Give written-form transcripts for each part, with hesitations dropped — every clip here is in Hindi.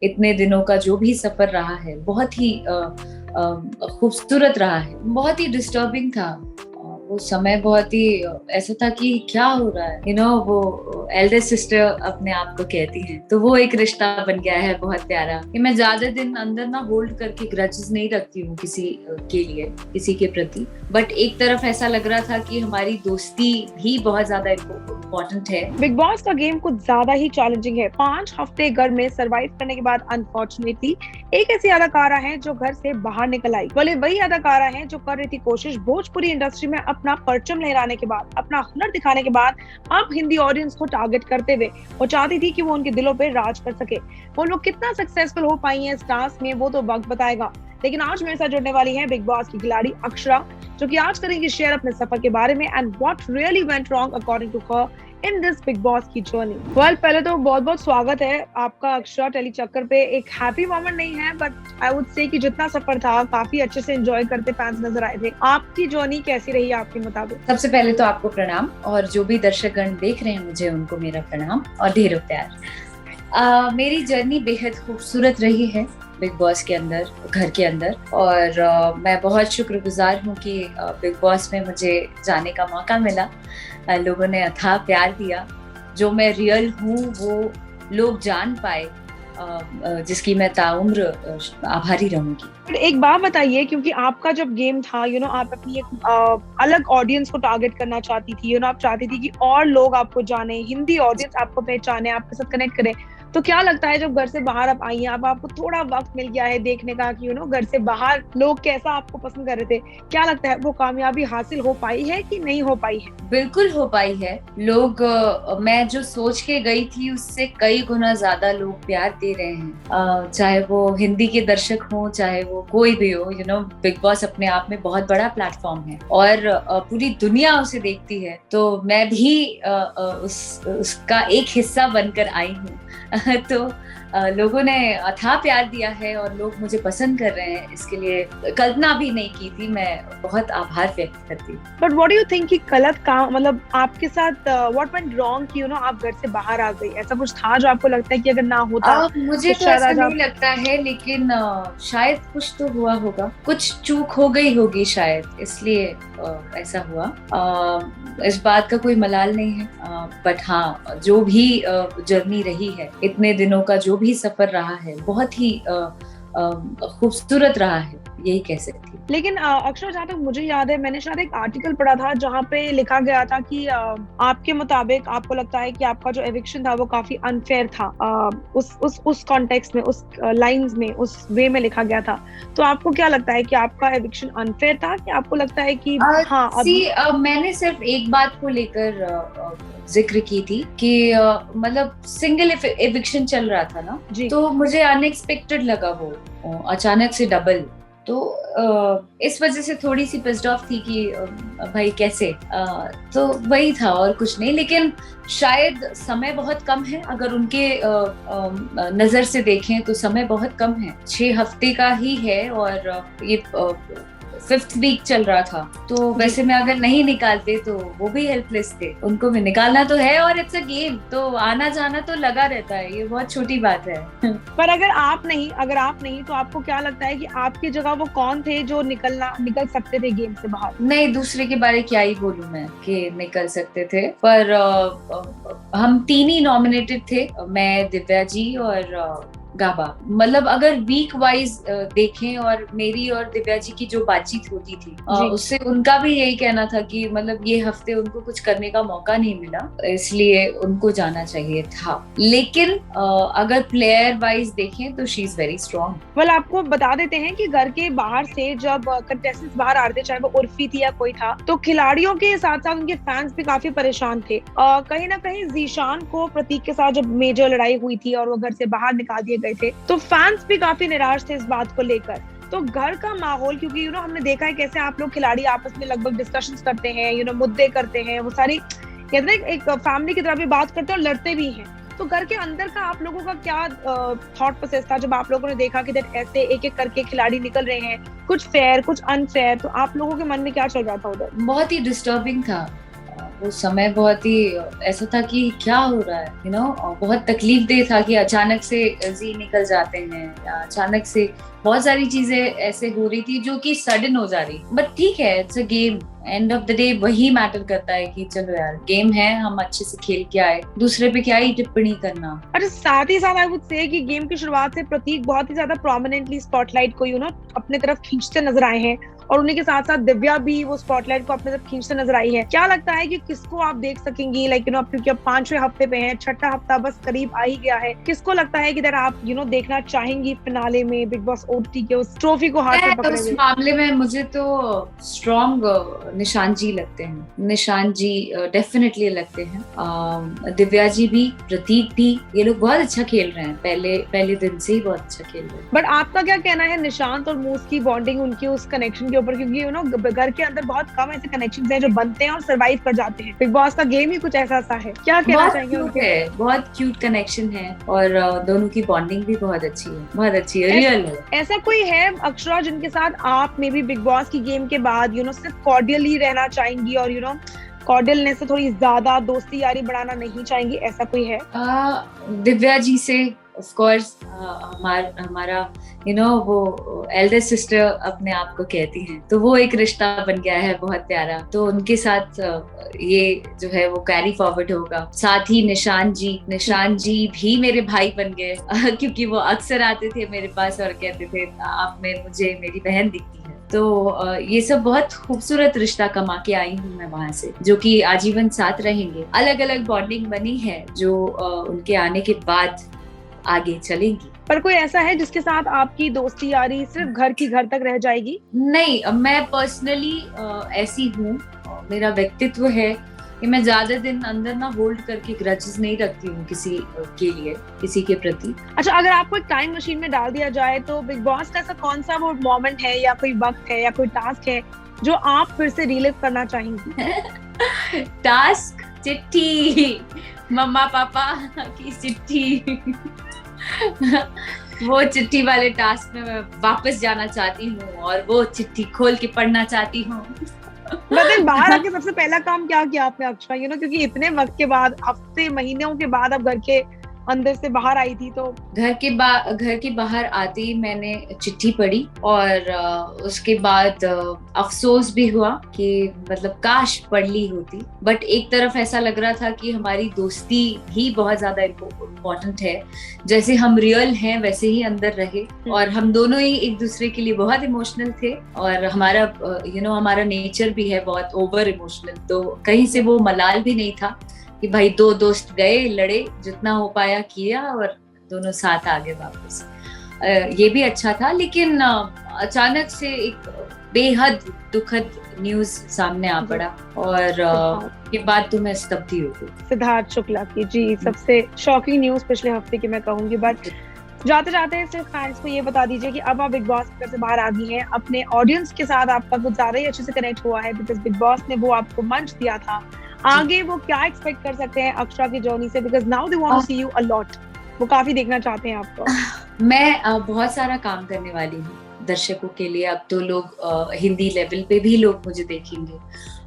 इतने दिनों का जो भी सफर रहा है बहुत ही खूबसूरत रहा है। बहुत ही डिस्टर्बिंग था वो समय। बहुत ही ऐसा था कि क्या हो रहा है, वो एल्डर सिस्टर अपने आप को कहती हैं, तो वो एक रिश्ता बन गया है बहुत प्यारा कि मैं ज्यादा दिन अंदर ना होल्ड करके ग्रजेस नहीं रखती हूँ किसी के लिए, किसी के प्रति। बट एक तरफ ऐसा लग रहा था कि हमारी दोस्ती भी बहुत ज्यादा इम्पोर्टेंट है। बिग बॉस का गेम कुछ ज्यादा ही चैलेंजिंग है। 5 हफ्ते घर में सरवाइव करने के बाद अनफॉर्चुनेटली एक ऐसी अदाकारा है जो घर से बाहर निकल आई। बोले वही अदाकारा है जो कर रही थी कोशिश भोजपुरी इंडस्ट्री में अपना परचम लहराने के बाद, अपना हुनर दिखाने के बाद अब हिंदी ऑडियंस को टारगेट करते हुए वो चाहती थी कि वो उनके दिलों पे राज कर सके। वो लोग कितना सक्सेसफुल हो पाई है इस टास्क में वो तो वक्त बताएगा। लेकिन आज मेरे साथ जुड़ने वाली है बिग बॉस की खिलाड़ी अक्षरा, जो कि आज करेंगी शेयर अपने सफर के बारे में and what really went wrong according to her in this Bigg Boss की जर्नी। वेल, पहले तो बहुत बहुत स्वागत है आपका अक्षरा टेली चक्कर पे। एक हैप्पी मोमेंट नहीं है बट आई वुड से कि जितना सफर था काफी अच्छे से एंजॉय करते फैंस नजर आए थे। आपकी जर्नी कैसी रही आपके मुताबिक? सबसे पहले तो आपको प्रणाम, और जो भी दर्शकगण देख रहे हैं मुझे उनको मेरा प्रणाम और ढेरों प्यार। मेरी जर्नी बेहद खूबसूरत रही है बिग बॉस के अंदर, घर के अंदर, और मैं बहुत शुक्रगुजार हूँ कि बिग बॉस में मुझे जाने का मौका मिला। लोगों ने अथाह प्यार दिया। जो मैं रियल हूँ वो लोग जान पाए, जिसकी मैं ताउम्र आभारी रहूंगी। एक बात बताइए, क्योंकि आपका जब गेम था आप अपनी एक अलग ऑडियंस को टारगेट करना चाहती थी। आप चाहती थी कि और लोग आपको जाने, हिंदी ऑडियंस आपको पहचाने, आपके साथ कनेक्ट करे। तो क्या लगता है जब घर से बाहर आप आई हैं, अब आपको थोड़ा वक्त मिल गया है देखने का कि घर से बाहर लोग कैसा आपको पसंद कर रहे थे, क्या लगता है वो कामयाबी हासिल हो पाई है कि नहीं हो पाई है? बिल्कुल हो पाई है। लोग मैं जो सोच के गई थी उससे कई गुना ज्यादा लोग प्यार दे रहे हैं। चाहे वो हिंदी के दर्शक हो, चाहे वो कोई भी हो, बिग बॉस अपने आप में बहुत बड़ा प्लेटफॉर्म है और पूरी दुनिया उसे देखती है। तो मैं भी उसका एक हिस्सा बनकर आई हूँ। तो लोगों ने अथाह प्यार दिया है और लोग मुझे पसंद कर रहे हैं, इसके लिए कल्पना भी नहीं की थी। मैं बहुत आभार व्यक्त करती हूँ। But what do you think कि गलत काम, मतलब आपके साथ व्हाट वेंट रॉन्ग कि आप घर से बाहर आ गई? ऐसा कुछ था जो आपको लगता है कि अगर ना होता मुझे तो ऐसा नहीं लगता है, लेकिन शायद कुछ तो हुआ होगा, कुछ चूक हो गई होगी शायद, इसलिए ऐसा हुआ। इस बात का कोई मलाल नहीं है। बट हाँ, जो भी जर्नी रही है, इतने दिनों का जो भी सफर रहा है बहुत ही खूबसूरत रहा है, यही कह सकती हूँ। लेकिन अक्षर, जहाँ तक मुझे याद है मैंने शायद एक आर्टिकल पढ़ा था जहाँ पे लिखा गया था कि आपके मुताबिक आपको लगता है कि आपका जो एविक्शन था वो काफी अनफेयर था। उस कॉन्टेक्स्ट में, उस लाइंस में, उस वे में लिखा गया था। तो आपको क्या लगता है कि आपका एविक्शन अनफेयर था कि आपको लगता है कि मैंने सिर्फ एक बात को लेकर जिक्र की थी कि मतलब सिंगल एविक्शन चल रहा था ना, तो मुझे अनएक्सपेक्टेड लगा वो, अचानक से डबल। तो इस वजह से थोड़ी सी पिस्ड ऑफ थी कि भाई कैसे। तो वही था और कुछ नहीं। लेकिन शायद समय बहुत कम है, अगर उनके नजर से देखें तो समय बहुत कम है। 6 हफ्ते का ही है और ये 5th वीक चल रहा था। तो वैसे में अगर नहीं निकालते तो वो भी हेल्पलेस थे, उनको भी निकालना तो है और इट्स अ गेम, तो आना जाना तो लगा रहता है, ये बहुत छोटी बात है। पर अगर आप नहीं तो आपको क्या लगता है कि आपकी जगह वो कौन थे जो निकल सकते थे गेम से बाहर? नहीं, दूसरे के बारे क्या ही बोलूं मैं कि निकल सकते थे, पर हम 3 ही नॉमिनेटेड थे, मैं, दिव्या जी और गाबा। मतलब अगर वीक वाइज देखें और मेरी और दिव्या जी की जो बातचीत होती थी उससे उनका भी यही कहना था कि मतलब ये हफ्ते उनको कुछ करने का मौका नहीं मिला, इसलिए उनको जाना चाहिए था। लेकिन अगर प्लेयर वाइज देखें तो she is very strong. Well, आपको बता देते हैं कि घर के बाहर से जब कंटेस्टेंट्स बाहर आ रहे थे, चाहे वो उर्फी थी या कोई था, तो खिलाड़ियों के साथ साथ उनके फैंस भी काफी परेशान थे। कहीं ना कहीं जीशान को प्रतीक के साथ जब मेजर लड़ाई हुई थी और वो घर से बाहर निकाल दिए गए थे, तो फैंस भी काफी निराश थे इस बात को लेकर। तो घर का माहौल, क्योंकि हमने देखा है कैसे आप लोग खिलाड़ी आपस में लगभग डिस्कशंस करते हैं, मुद्दे करते हैं, वो सारी कहते हैं एक फैमिली की तरह भी बात करते हैं और लड़ते भी हैं। तो घर के अंदर का आप लोगों का क्या थॉट प्रोसेस था जब आप लोगों ने देखा कि ऐसे एक एक करके खिलाड़ी निकल रहे हैं, कुछ फेयर कुछ अनफेयर? तो आप लोगों के मन में क्या चल रहा था उधर? बहुत ही डिस्टर्बिंग था। वो समय बहुत ही ऐसा था कि क्या हो रहा है, बहुत तकलीफ दे था कि अचानक से जी निकल जाते हैं, या अचानक से बहुत सारी चीजें ऐसे हो रही थी जो कि सडन हो जा रही। बट ठीक है, it's a game, end of the day वही मैटर करता है कि चलो यार गेम है, हम अच्छे से खेल के आए, दूसरे पे क्या ही टिप्पणी करना। अच्छा, साथ ही साथ आई वुड से कि गेम की शुरुआत से प्रतीक बहुत ही ज्यादा प्रोमिनेंटली स्पॉटलाइट को अपने तरफ खींचते नजर आए हैं, और उन्हीं के साथ साथ दिव्या भी वो स्पॉटलाइट को अपने तरफ खींचते नजर आई है। क्या लगता है कि किसको आप देख सकेंगी, लाइक अब क्योंकि अब 5वें हफ्ते पे हैं, 6ठा हफ्ता बस करीब आ ही गया है, किसको लगता है कि दैट आप देखना चाहेंगी फिनाले में बिग बॉस ओटीटी के उस ट्रॉफी को हाथ में पकड़े उस हुए? मामले में मुझे तो स्ट्रॉन्ग निशान जी लगते हैं, निशान जी डेफिनेटली लगते हैं। दिव्या जी भी, प्रतीक भी, ये लोग बहुत अच्छा खेल रहे हैं, पहले दिन से ही बहुत अच्छा खेल रहे हैं। बट आपका क्या कहना है निशांत और मूस की बॉन्डिंग, उनकी उस कनेक्शन के ऊपर? क्योंकि घर के अंदर बहुत कम ऐसे कनेक्शंस हैं जो बनते हैं और सरवाइव कर जाते हैं। बिग बॉस का गेम ही कुछ ऐसा है। क्या कहना चाहेंगे उनके? बहुत क्यूट कनेक्शन है, और दोनों की बॉन्डिंग भी बहुत अच्छी है, रियल है। ऐसा कोई है अक्षरा जिनके साथ आप मे बी बिग बॉस की गेम के बाद सिर्फ कॉर्डियल ही रहना चाहेंगी, और कॉर्डियलनेस से थोड़ी ज्यादा दोस्ती यारी बढ़ाना नहीं चाहेंगी, ऐसा कोई है? दिव्या जी से ऑफ कोर्स, हमारा वो एल्डर सिस्टर अपने आप को कहती हैं, तो वो एक रिश्ता बन गया है बहुत प्यारा, तो उनके साथ ये जो है वो कैरी फॉरवर्ड होगा। साथ ही निशान जी भी मेरे भाई बन गए क्योंकि वो अक्सर आते थे मेरे पास और कहते थे आप में मुझे मेरी बहन दिखती है। तो ये सब बहुत खूबसूरत रिश्ता कमा के आई हूँ मैं वहां से, जो कि आजीवन साथ रहेंगे। अलग अलग बॉन्डिंग बनी है जो उनके आने के बाद आगे चलेंगी। पर कोई ऐसा है जिसके साथ आपकी दोस्ती यारी सिर्फ घर तक रह जाएगी? नहीं, मैं पर्सनली ऐसी हूँ, मेरा व्यक्तित्व है कि मैं ज्यादा दिन अंदर ना होल्ड करके ग्रजेस नहीं रखती हूँ किसी के लिए, किसी के प्रति। अच्छा, अगर आपको एक टाइम मशीन में डाल दिया जाए तो बिग बॉस का ऐसा कौन सा वो मोमेंट है, या कोई वक्त है, या कोई टास्क है जो आप फिर से रिलीव करना चाहेंगी? टास्क? चिट्ठी, मम्मा पापा की चिट्ठी वो चिट्ठी वाले टास्क में मैं वापस जाना चाहती हूँ, और वो चिट्ठी खोल के पढ़ना चाहती हूँ। मतलब बाहर आके सबसे पहला काम क्या किया आपने अक्षरा? क्योंकि इतने वक्त के बाद, हफ्ते महीनों के बाद अब घर के अंदर से बाहर आई थी, तो घर के बाहर आते ही मैंने चिट्ठी पढ़ी, और उसके बाद अफसोस भी हुआ कि मतलब काश पढ़ ली होती। बट एक तरफ ऐसा लग रहा था कि हमारी दोस्ती ही बहुत ज्यादा इम्पोर्टेंट है, जैसे हम रियल हैं वैसे ही अंदर रहे, और हम दोनों ही एक दूसरे के लिए बहुत इमोशनल थे, और हमारा हमारा नेचर भी है बहुत ओवर इमोशनल, तो कहीं से वो मलाल भी नहीं था कि भाई दो दोस्त गए, लड़े, जितना हो पाया किया, और दोनों साथ आ गए वापस। ये भी अच्छा था। लेकिन अचानक से एक बेहद दुखद न्यूज सामने आ पड़ा, और के बाद तो मैं स्तब्ध हो गई। सिद्धार्थ शुक्ला की जी सबसे शॉकिंग न्यूज पिछले हफ्ते की मैं कहूंगी। बट जाते जाते सिर्फ फैंस को ये बता दीजिए कि अब आप बिग बॉस से बाहर आ गई हैं, अपने ऑडियंस के साथ आपका कुछ ज्यादा ही अच्छे से कनेक्ट हुआ है, बिकॉज बिग बॉस ने वो आपको मंच दिया था। आगे वो क्या एक्सपेक्ट कर सकते हैं अक्षरा की जर्नी से, because now they want to see you a lot, वो काफी देखना चाहते हैं आपको। मैं बहुत सारा काम करने वाली हूँ दर्शकों के लिए। अब तो लोग हिंदी लेवल पे भी लोग मुझे देखेंगे,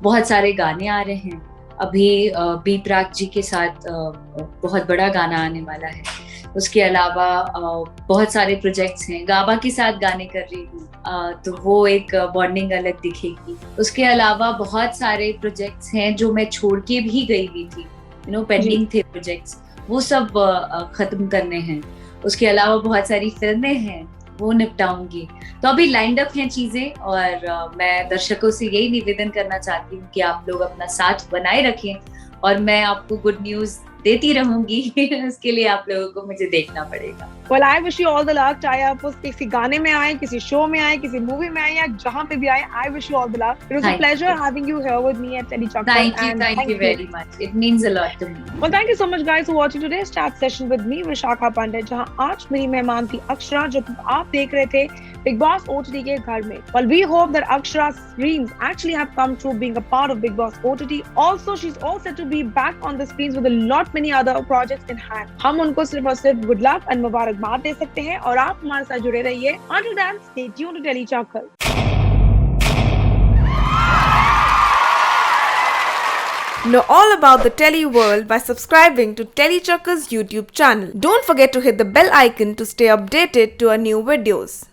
बहुत सारे गाने आ रहे हैं। अभी बी प्राक जी के साथ बहुत बड़ा गाना आने वाला है। उसके अलावा बहुत सारे प्रोजेक्ट्स हैं, गाबा के साथ गाने कर रही हूँ, तो वो एक बॉन्डिंग अलग दिखेगी। उसके अलावा बहुत सारे प्रोजेक्ट्स हैं जो मैं छोड़ के भी गई हुई थी, पेंडिंग थे प्रोजेक्ट्स, वो सब खत्म करने हैं। उसके अलावा बहुत सारी फिल्में हैं, वो निपटाऊंगी। तो अभी लाइंड अप हैं चीजें, और मैं दर्शकों से यही निवेदन करना चाहती हूँ कि आप लोग अपना साथ बनाए रखें, और मैं आपको गुड न्यूज देती रहूंगी। उसके लिए आप लोगों को मुझे देखना पड़ेगा। Well, I wish you all the luck, चाहे आप उस किसी गाने में आए, किसी शो में आए, किसी मूवी में आए, या जहाँ पे भी आए, I wish you all the luck. It was a pleasure having you here with me at Teddy Chocolate. Thank you very much. It means a lot to me. Well, thank you so much guys for watching today's chat session with me, Vishakha Pandit, जहाँ आज मेरी मेहमान थी अक्षरा, जो आप देख रहे थे Big Boss OTT के घर में. Well, we hope that Akshara's dreams actually have come true being a part of Big Boss OTT. Also, she's all set to be back on the screens with a lot many other projects in hand. हम उनको सिर्फ और सिर्फ good luck and मुबारकबाद दे सकते हैं, और आप हमारे साथ जुड़े रहिए। Until then, stay tuned to Teddy Chocolate. Know all about the Tele world by subscribing to Telechuckers YouTube channel. Don't forget to hit the bell icon to stay updated to our new videos.